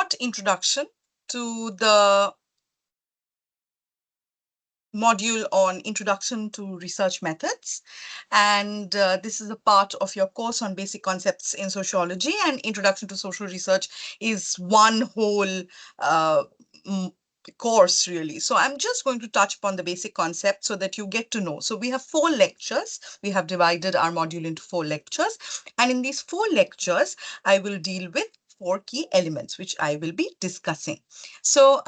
short introduction to the module on Introduction to Research Methods. And this is a part of your course on Basic Concepts in Sociology, and Introduction to Social Research is one whole uh, course really. So I'm just going to touch upon the basic concept so that you get to know. So we have 4 lectures. We have divided our module into 4 lectures. And in these 4 lectures, I will deal with 4 key elements, which I will be discussing. So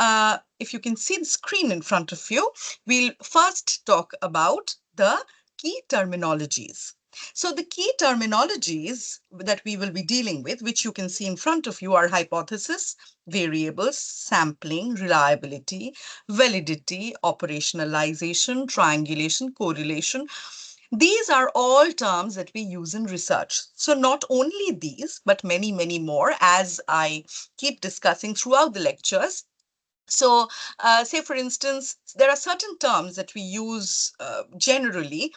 if you can see the screen in front of you, we'll first talk about the key terminologies. So the key terminologies that we will be dealing with, which you can see in front of you, are hypothesis, variables, sampling, reliability, validity, operationalization, triangulation, correlation. These are all terms that we use in research. So not only these, but many, many more, as I keep discussing throughout the lectures. So say, for instance, there are certain terms that we use generally,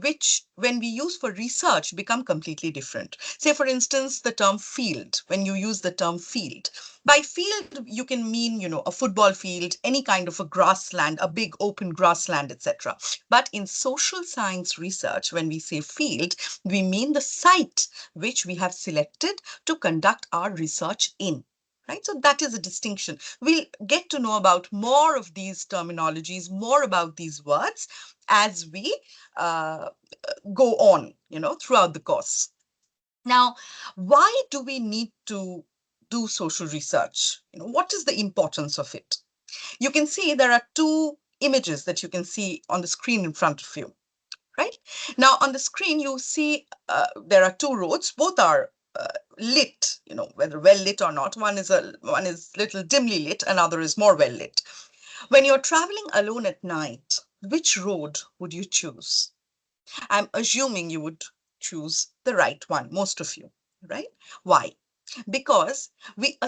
which when we use for research become completely different. Say, for instance, the term field, when you use the term field. By field, you can mean, a football field, any kind of a grassland, a big open grassland, etc. But in social science research, when we say field, we mean the site which we have selected to conduct our research in. Right? So that is a distinction. We'll get to know about more of these terminologies, more about these words as we go on, throughout the course. Now, why do we need to do social research? What is the importance of it? You can see there are 2 images that you can see on the screen in front of you. Right? Now, on the screen, you see there are 2 roads. Both are lit, whether well lit or not. One is little dimly lit, another is more well lit. When you're traveling alone at night, which road would you choose? I'm assuming you would choose the right one, most of you, right? Why? Because we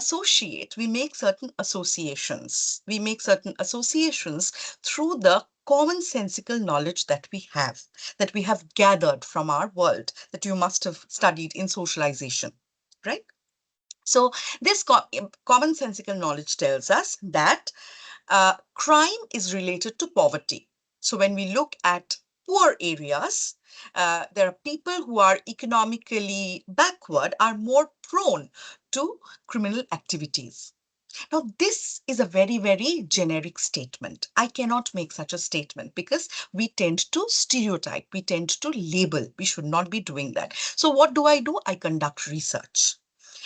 make certain associations. We make certain associations through the commonsensical knowledge that we have gathered from our world, that you must have studied in socialization, right? So this commonsensical knowledge tells us that crime is related to poverty. So when we look at poor areas, there are people who are economically backward are more prone to criminal activities. Now, this is a very, very generic statement. I cannot make such a statement because we tend to stereotype, we tend to label. We should not be doing that. So what do? I conduct research.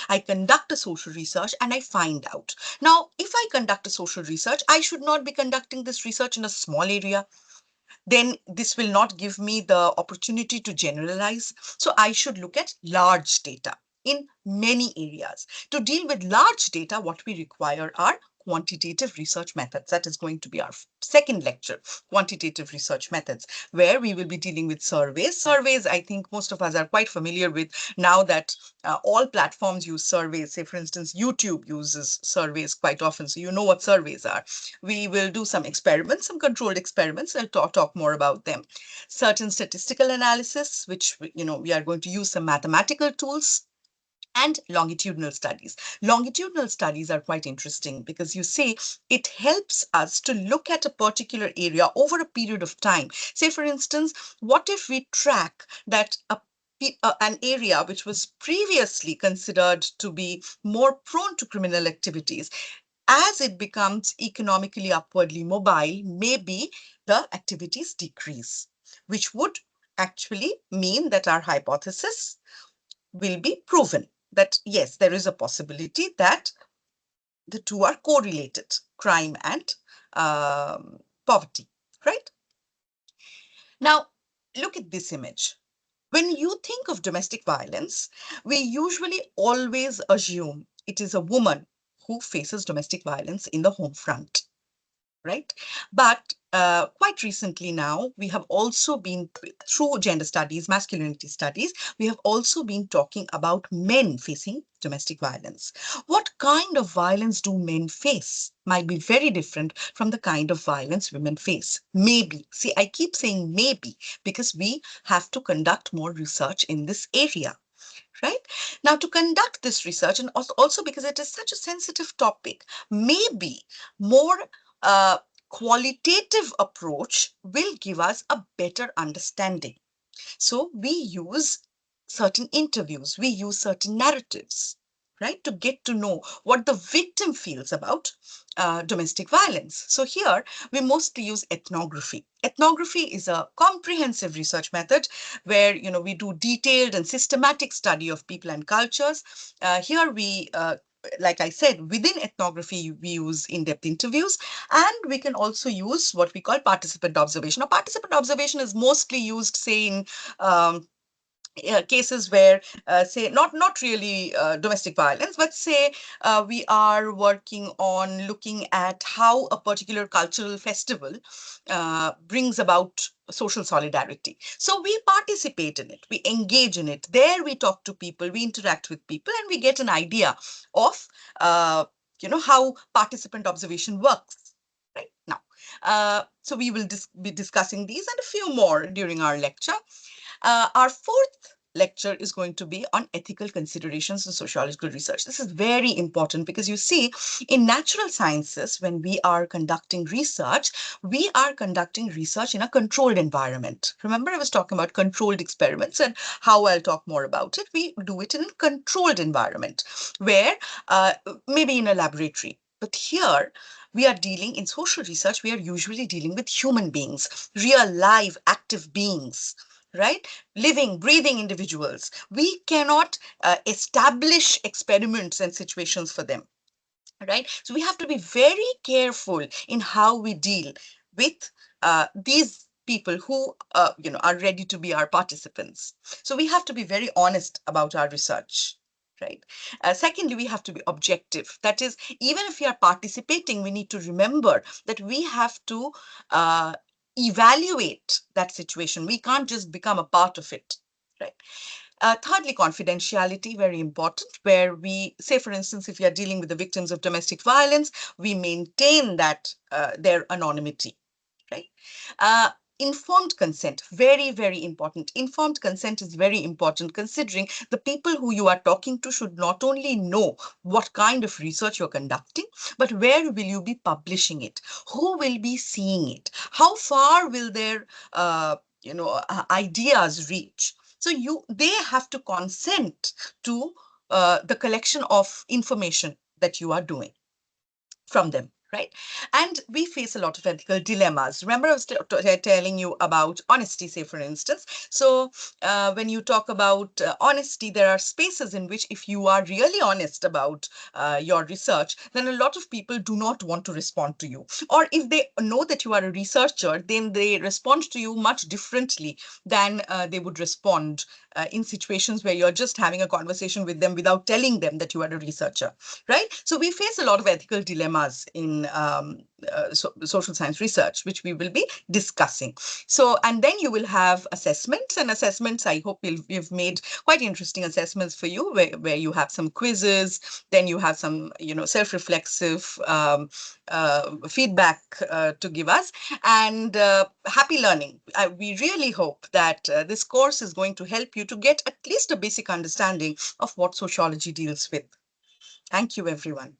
I conduct a social research and I find out. Now, if I conduct a social research, I should not be conducting this research in a small area. Then this will not give me the opportunity to generalize. So I should look at large data in many areas. To deal with large data, what we require are quantitative research methods. That is going to be our second lecture, quantitative research methods, where we will be dealing with surveys. Surveys, I think most of us are quite familiar with now that all platforms use surveys. Say, for instance, YouTube uses surveys quite often, so you know what surveys are. We will do some experiments, some controlled experiments. I'll talk more about them. Certain statistical analysis, which, we are going to use some mathematical tools, and longitudinal studies. Longitudinal studies are quite interesting because you see it helps us to look at a particular area over a period of time. Say, for instance, what if we track that an area which was previously considered to be more prone to criminal activities, as it becomes economically upwardly mobile, maybe the activities decrease, which would actually mean that our hypothesis will be proven, that yes, there is a possibility that the 2 are correlated, crime and poverty, right? Now, look at this image. When you think of domestic violence, we usually always assume it is a woman who faces domestic violence in the home front, right? But quite recently now, we have also been, through gender studies, masculinity studies, we have also been talking about men facing domestic violence. What kind of violence do men face might be very different from the kind of violence women face. Maybe. See, I keep saying maybe because we have to conduct more research in this area. right? Now, to conduct this research, and also because it is such a sensitive topic, maybe more uh, qualitative approach will give us a better understanding. So we use certain interviews, we use certain narratives, right, to get to know what the victim feels about domestic violence. So here we mostly use ethnography. Ethnography is a comprehensive research method where we do detailed and systematic study of people and cultures. Here we like I said, within ethnography, we use in-depth interviews, and we can also use what we call participant observation. Now, participant observation is mostly used, say, in um, cases where, say, not really domestic violence, but say we are working on looking at how a particular cultural festival brings about social solidarity. So we participate in it, we engage in it. There we talk to people, we interact with people, and we get an idea of how participant observation works. Right now, so we will be discussing these and a few more during our lecture. Our fourth lecture is going to be on ethical considerations in sociological research. This is very important because you see, in natural sciences, when we are conducting research in a controlled environment. Remember, I was talking about controlled experiments and how I'll talk more about it. We do it in a controlled environment where maybe in a laboratory. But here, we are dealing in social research, we are usually dealing with human beings, real, live, active beings, right? Living, breathing individuals. We cannot establish experiments and situations for them, right? So we have to be very careful in how we deal with these people who, are ready to be our participants. So we have to be very honest about our research. Right. Secondly, we have to be objective. That is, even if we are participating, we need to remember that we have to uh, evaluate that situation. We can't just become a part of it. Right. Thirdly, confidentiality, very important, where we say, for instance, if we are dealing with the victims of domestic violence, we maintain that their anonymity, right? Uh, Informed consent, very, very important. Informed consent is very important, considering the people who you are talking to should not only know what kind of research you're conducting, but where will you be publishing it? Who will be seeing it? How far will their ideas reach? So they have to consent to the collection of information that you are doing from them, right? And we face a lot of ethical dilemmas. Remember, I was telling you about honesty, say, for instance. So when you talk about honesty, there are spaces in which if you are really honest about your research, then a lot of people do not want to respond to you. Or if they know that you are a researcher, then they respond to you much differently than they would respond in situations where you're just having a conversation with them without telling them that you are a researcher, right? So we face a lot of ethical dilemmas in social science research, which we will be discussing. So, and then you will have assessments, and assessments, I hope we've made quite interesting assessments for you, where you have some quizzes, then you have some, self-reflexive feedback to give us, and happy learning. We really hope that this course is going to help you to get at least a basic understanding of what sociology deals with. Thank you, everyone.